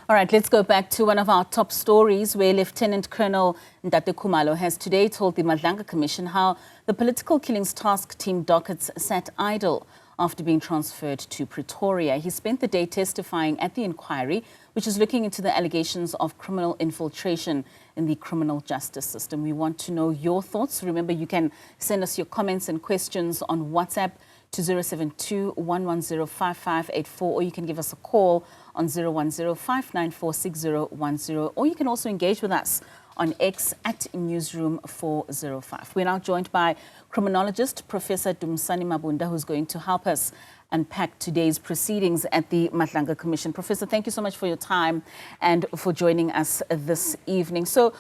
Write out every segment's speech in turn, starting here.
All right, let's go back to one of our top stories where Lt-Col Ntate Khumalo has today told the Madlanga Commission how the political killings task team Dockets sat idle after being transferred to Pretoria. He spent the day testifying at the inquiry, which is looking into the allegations of criminal infiltration in the criminal justice system. We want to know your thoughts. Remember, you can send us your comments and questions on WhatsApp to 072-110-5584, or you can give us a call on 010-594-6010, or you can also engage with us on X at Newzroom 405. We're now joined by Criminologist Professor Dumisani Mabunda, who's going to help us unpack today's proceedings at the Madlanga Commission. Professor, thank you so much for your time and for joining us this evening. So,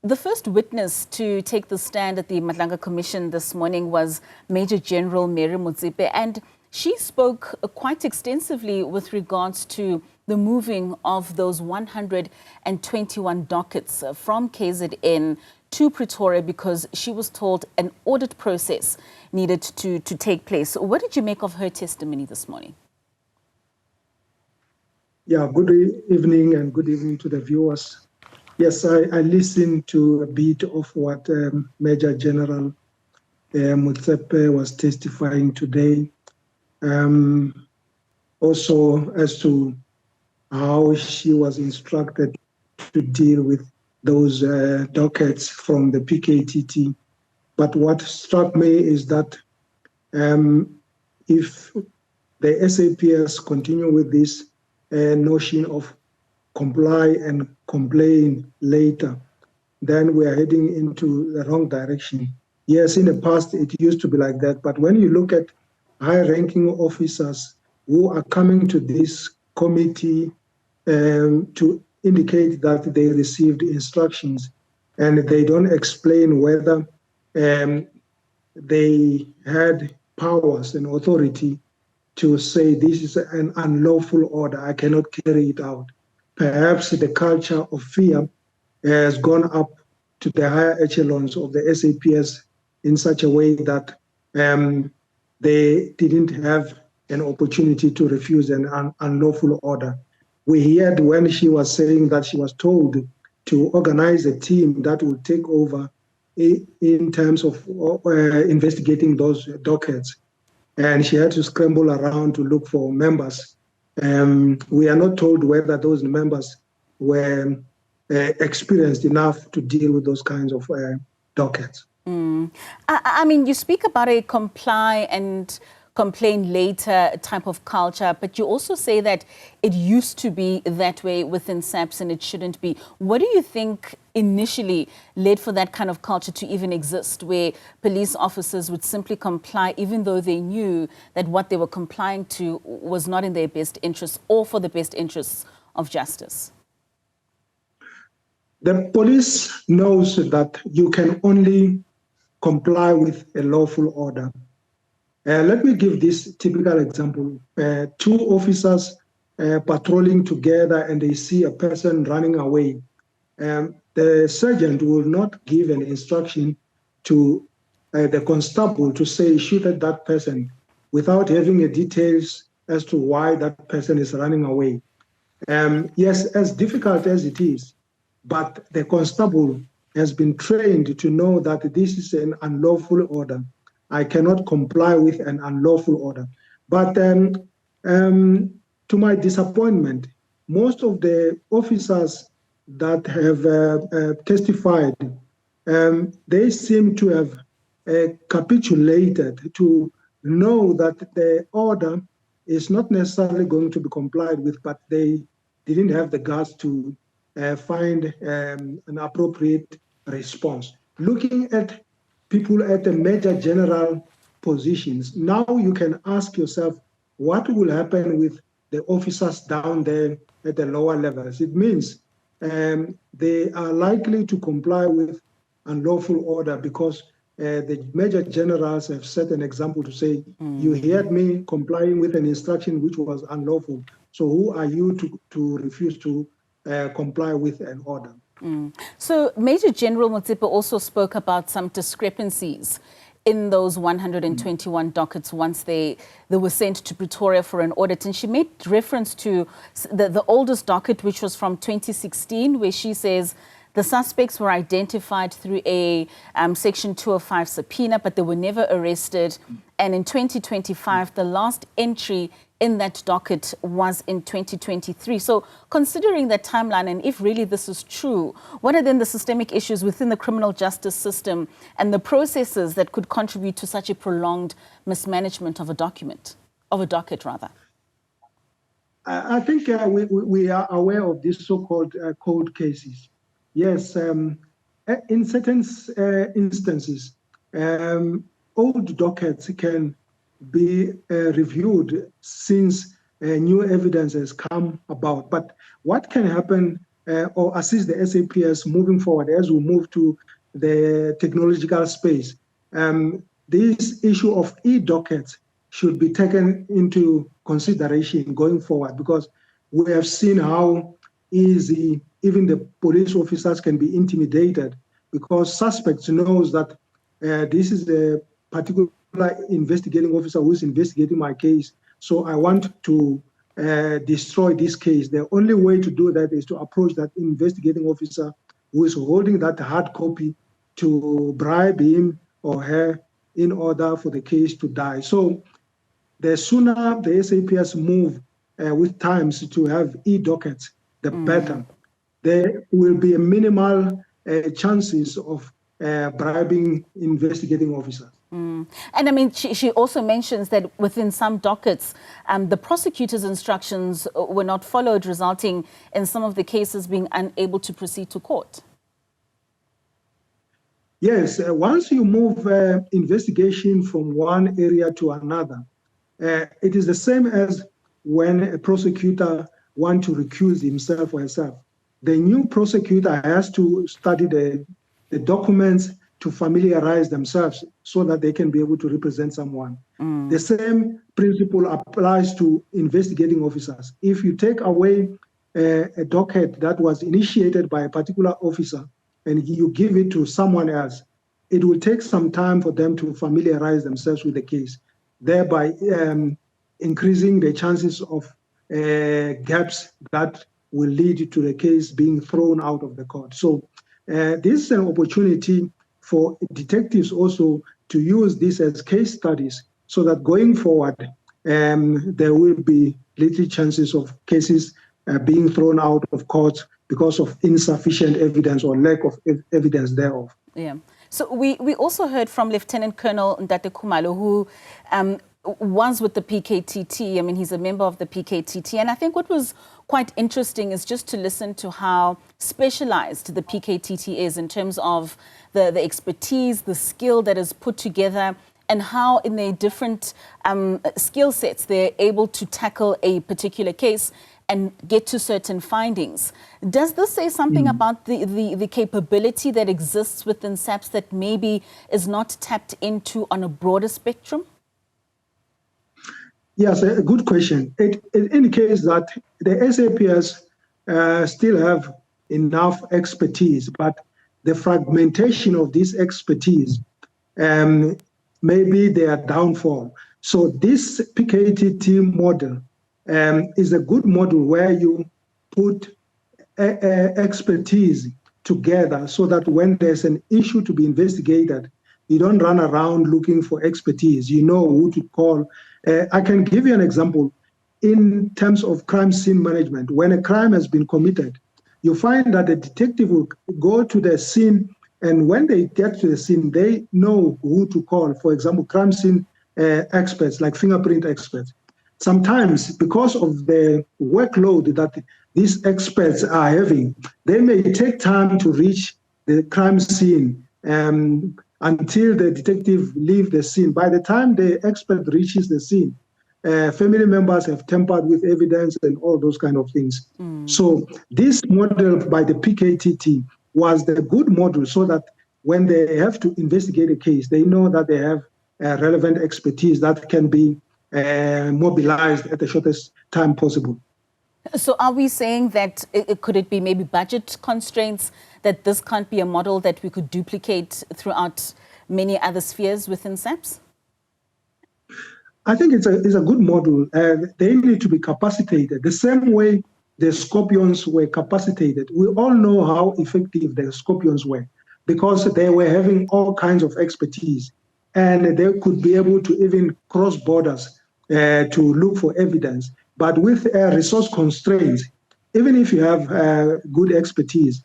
the first witness to take the stand at the Madlanga Commission this morning was Major General Mary Motsepe, and she spoke quite extensively with regards to the moving of those 121 dockets from KZN to Pretoria because she was told an audit process needed to take place. What did you make of her testimony this morning? Yeah, good evening and good evening to the viewers. Yes, I listened to a bit of what Major General Motsepe was testifying today. Also as to how she was instructed to deal with those dockets from the PKTT. But what struck me is that if the SAPS continue with this notion of comply and complain later, then we are heading into the wrong direction. Yes, in the past it used to be like that, but when you look at high-ranking officers who are coming to this committee to indicate that they received instructions and they don't explain whether they had powers and authority to say this is an unlawful order, I cannot carry it out. Perhaps the culture of fear has gone up to the higher echelons of the SAPS in such a way that they didn't have an opportunity to refuse an unlawful order. We heard when she was saying that she was told to organize a team that would take over in terms of investigating those dockets. And she had to scramble around to look for members. We are not told whether those members were experienced enough to deal with those kinds of dockets. I mean, you speak about a comply and complain later type of culture, but you also say that it used to be that way within SAPS and it shouldn't be. What do you think initially led for that kind of culture to even exist, where police officers would simply comply even though they knew that what they were complying to was not in their best interests or for the best interests of justice? The police knows that you can only comply with a lawful order. Let me give this typical example. Two officers patrolling together and they see a person running away. The sergeant will not give an instruction to the constable to say shoot at that person without having details as to why that person is running away. Yes, as difficult as it is, but the constable has been trained to know that this is an unlawful order. I cannot comply with an unlawful order. But to my disappointment, most of the officers that have testified, they seem to have capitulated to know that the order is not necessarily going to be complied with, but they didn't have the guts to find an appropriate response. Looking at people at the major general positions, now you can ask yourself, what will happen with the officers down there at the lower levels? It means they are likely to comply with unlawful order because the major generals have set an example to say, you heard me complying with an instruction which was unlawful. So who are you to refuse to comply with an order? So Major General Motsepe also spoke about some discrepancies in those 121 dockets once they were sent to Pretoria for an audit. And she made reference to the oldest docket, which was from 2016, where she says the suspects were identified through a Section 205 subpoena, but they were never arrested. And in 2025, the last entry in that docket was in 2023. So considering that timeline, and if really this is true, what are then the systemic issues within the criminal justice system and the processes that could contribute to such a prolonged mismanagement of a document, of a docket rather? I think we are aware of these so-called cold cases. Yes, in certain instances, old dockets can be reviewed since new evidence has come about. But what can happen or assist the SAPS moving forward as we move to the technological space? This issue of e-dockets should be taken into consideration going forward, because we have seen how easy even the police officers can be intimidated, because suspects knows that this is a particular investigating officer who is investigating my case, so I want to destroy this case. The only way to do that is to approach that investigating officer who is holding that hard copy to bribe him or her in order for the case to die. So the sooner the SAPS move with times to have e-dockets, the better. There will be a minimal chances of bribing investigating officers. And I mean, she also mentions that within some dockets, the prosecutor's instructions were not followed, resulting in some of the cases being unable to proceed to court. Yes, once you move investigation from one area to another, it is the same as when a prosecutor wants to recuse himself or herself. The new prosecutor has to study the documents to familiarize themselves so that they can be able to represent someone. The same principle applies to investigating officers. If you take away a docket that was initiated by a particular officer and you give it to someone else, it will take some time for them to familiarize themselves with the case, thereby increasing the chances of gaps that will lead to the case being thrown out of the court. So this is an opportunity for detectives also to use this as case studies so that going forward, there will be little chances of cases being thrown out of court because of insufficient evidence or lack of evidence thereof. Yeah. So we also heard from Lieutenant Colonel Ntate Khumalo, who was with the PKTT. I mean, he's a member of the PKTT. And I think what was quite interesting is just to listen to how specialized the PKTT is in terms of the expertise, the skill that is put together, and how in their different skill sets they're able to tackle a particular case and get to certain findings. Does this say something about the capability that exists within SAPS that maybe is not tapped into on a broader spectrum? Yes, a good question. It indicates that the SAPS still have enough expertise, but the fragmentation of this expertise may be their downfall. So this PKTT model is a good model where you put expertise together so that when there's an issue to be investigated, you don't run around looking for expertise. You know who to call. I can give you an example. In terms of crime scene management, when a crime has been committed, you find that the detective will go to the scene, and when they get to the scene, they know who to call. For example, crime scene experts, like fingerprint experts. Sometimes, because of the workload that these experts are having, they may take time to reach the crime scene until the detective leaves the scene. By the time the expert reaches the scene, family members have tampered with evidence and all those kind of things. So this model by the PKTT was the good model so that when they have to investigate a case, they know that they have relevant expertise that can be mobilized at the shortest time possible. So are we saying that could it be maybe budget constraints, that this can't be a model that we could duplicate throughout many other spheres within SAPS? I think it's a good model. They need to be capacitated the same way the Scorpions were capacitated. We all know how effective the Scorpions were because they were having all kinds of expertise, and they could be able to even cross borders to look for evidence. But with resource constraints, even if you have good expertise,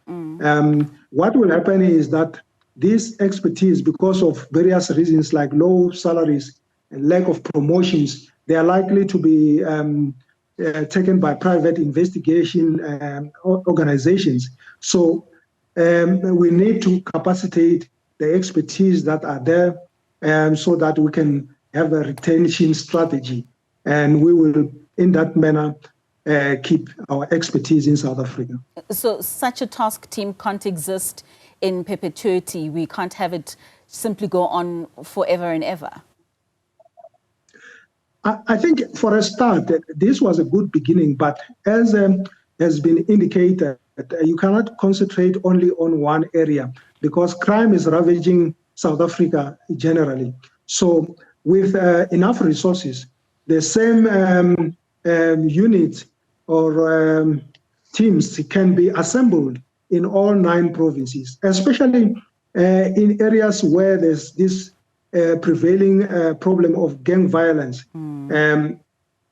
what will happen is that this expertise, because of various reasons like low salaries and lack of promotions, they are likely to be taken by private investigation organizations. So we need to capacitate the expertise that are there so that we can have a retention strategy. And we will, in that manner, keep our expertise in South Africa. So such a task team can't exist in perpetuity. We can't have it simply go on forever and ever. I think for a start, this was a good beginning, but as has been indicated, you cannot concentrate only on one area because crime is ravaging South Africa generally. So with enough resources, the same units or teams can be assembled in all 9 provinces, especially in areas where there's this prevailing problem of gang violence.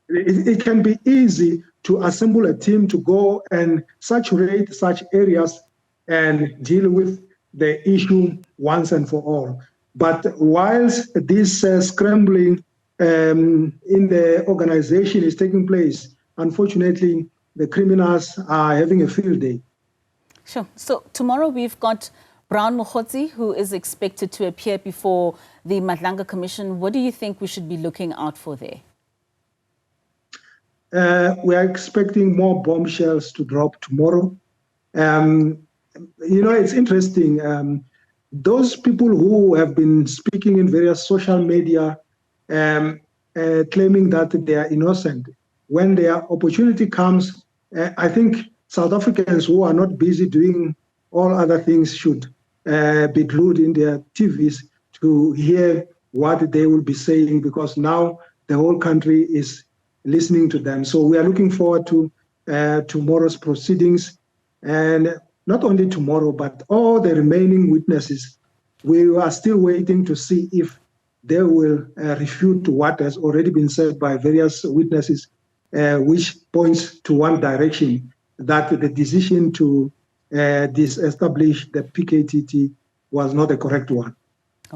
It can be easy to assemble a team to go and saturate such areas and deal with the issue once and for all. But whilst this scrambling in the organization is taking place, unfortunately, the criminals are having a field day. Sure. So tomorrow we've got Brown Mokhotsi, who is expected to appear before the Madlanga Commission. What do you think we should be looking out for there? We are expecting more bombshells to drop tomorrow. You know, it's interesting. Those people who have been speaking in various social media claiming that they are innocent, when their opportunity comes, I think South Africans who are not busy doing all other things should be glued in their TVs to hear what they will be saying, because now the whole country is listening to them. So we are looking forward to tomorrow's proceedings, and not only tomorrow, but all the remaining witnesses. We are still waiting to see if they will refute what has already been said by various witnesses, which points to one direction, that the decision to disestablish the PKTT was not a correct one.